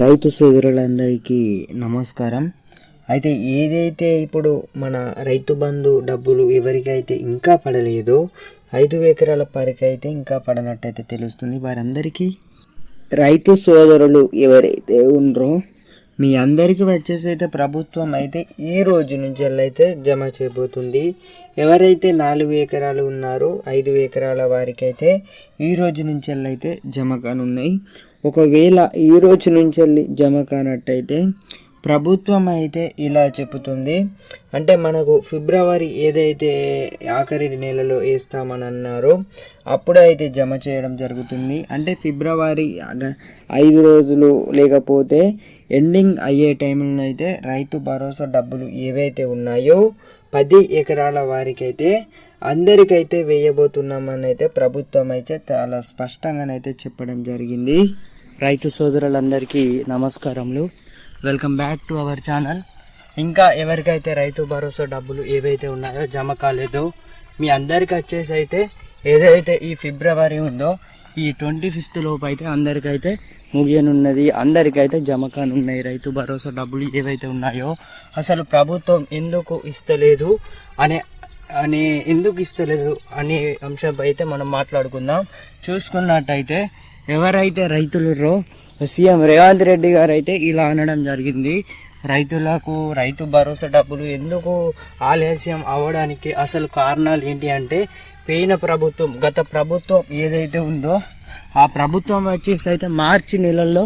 రైతు సోదరులందరికీ నమస్కారం. అయితే ఏదైతే ఇప్పుడు మన రైతు బంధు డబ్బులు ఎవరికైతే ఇంకా పడలేదో 5 ఎకరాల వరకైతే ఇంకా పడనట్టయితే తెలుస్తుంది. వారందరికీ రైతు సోదరులు ఎవరైతే ఉన్నారో మీ అందరికీ వచ్చేసి అయితే ప్రభుత్వం అయితే ఈ రోజు నుంచి అయితే జమ చేయబోతుంది. ఎవరైతే 4 ఎకరాలు ఉన్నారో 5 ఎకరాల వారికి అయితే ఈ రోజు నుంచి అయితే జమ కానున్నాయి. ఒకవేళ ఈ రోజు నుంచి జమ కానట్టయితే ప్రభుత్వం అయితే ఇలా చెబుతుంది, అంటే మనకు ఫిబ్రవరి ఏదైతే ఆఖరి నెలలో వేస్తామని అన్నారో అప్పుడు అయితే జమ చేయడం జరుగుతుంది. అంటే ఫిబ్రవరి 5 రోజులు లేకపోతే ఎండింగ్ అయ్యే టైంలో అయితే రైతు భరోసా డబ్బులు ఏవైతే ఉన్నాయో 10 ఎకరాల వారికైతే అందరికైతే వేయబోతున్నామని అయితే ప్రభుత్వం అయితే చాలా స్పష్టంగానైతే చెప్పడం జరిగింది. రైతు సోదరులందరికీ నమస్కారములు, welcome back to our channel. ఇంకా ఎవరికైతే రైతు భరోసా డబ్బులు ఏవైతే ఉన్నాయో జమ కాలేదో మీ అందరికీ వచ్చేసి అయితే ఏదైతే ఈ ఫిబ్రవరి ఉందో ఈ 25th లోపు అయితే అందరికైతే ముగియనున్నది. అందరికైతే జమ కానున్నాయి రైతు భరోసా డబ్బులు ఏవైతే ఉన్నాయో. అసలు ప్రభుత్వం ఎందుకు ఇస్తలేదు ఎందుకు ఇస్తలేదు అనే అంశంపై అయితే మనం మాట్లాడుకుందాం. చూసుకున్నట్టయితే ఎవరైతే రైతులురో సీఎం రేవంత్ రెడ్డి గారు అయితే ఇలా అనడం జరిగింది, రైతులకు రైతు భరోసా డబ్బులు ఎందుకు ఆలస్యం అవ్వడానికి అసలు కారణాలు ఏంటి అంటే గత ప్రభుత్వం ఏదైతే ఉందో ఆ ప్రభుత్వం వచ్చేసి అయితే మార్చి నెలల్లో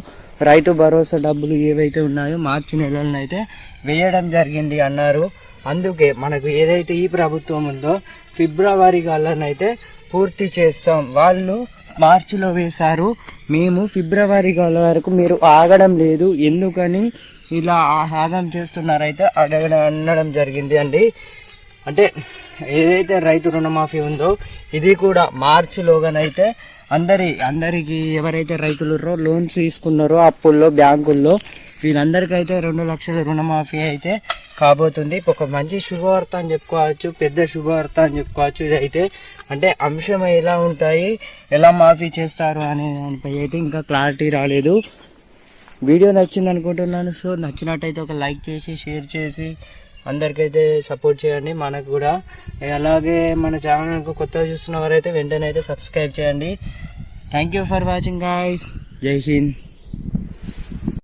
రైతు భరోసా డబ్బులు ఏవైతే ఉన్నాయో మార్చి నెలలను అయితే వేయడం జరిగింది అన్నారు. అందుకే మనకు ఏదైతే ఈ ప్రభుత్వం ఉందో ఫిబ్రవరి గల్లనైతే పూర్తి చేస్తాం. వాళ్ళు మార్చిలో వేశారు, మేము ఫిబ్రవరి వరకు మీరు ఆగడం లేదు, ఎందుకని ఇలా ఆగం చేస్తున్నారైతే అనడం జరిగింది అండి. అంటే ఏదైతే రైతు రుణమాఫీ ఉందో ఇది కూడా మార్చిలోగానైతే అందరికి ఎవరైతే రైతులు లోన్స్ తీసుకున్నారో అప్పుల్లో బ్యాంకుల్లో వీళ్ళందరికైతే 2 లక్షల రుణమాఫీ అయితే కాబోతుంది. ఒక మంచి శుభవార్త అని చెప్పుకోవచ్చు, పెద్ద శుభవార్త అని చెప్పుకోవచ్చు. ఇదైతే అంటే అంశం ఎలా ఉంటాయి, ఎలా మాఫీ చేస్తారు అనే దానిపై అయితే ఇంకా క్లారిటీ రాలేదు. వీడియో నచ్చింది అనుకుంటున్నాను. సో నచ్చినట్టయితే ఒక లైక్ చేసి షేర్ చేసి అందరికైతే సపోర్ట్ చేయండి మనకు కూడా. అలాగే మన ఛానల్కు కొత్తగా చూస్తున్న వారైతే వెంటనే అయితే సబ్స్క్రైబ్ చేయండి. Thank you for watching guys. జై హింద్.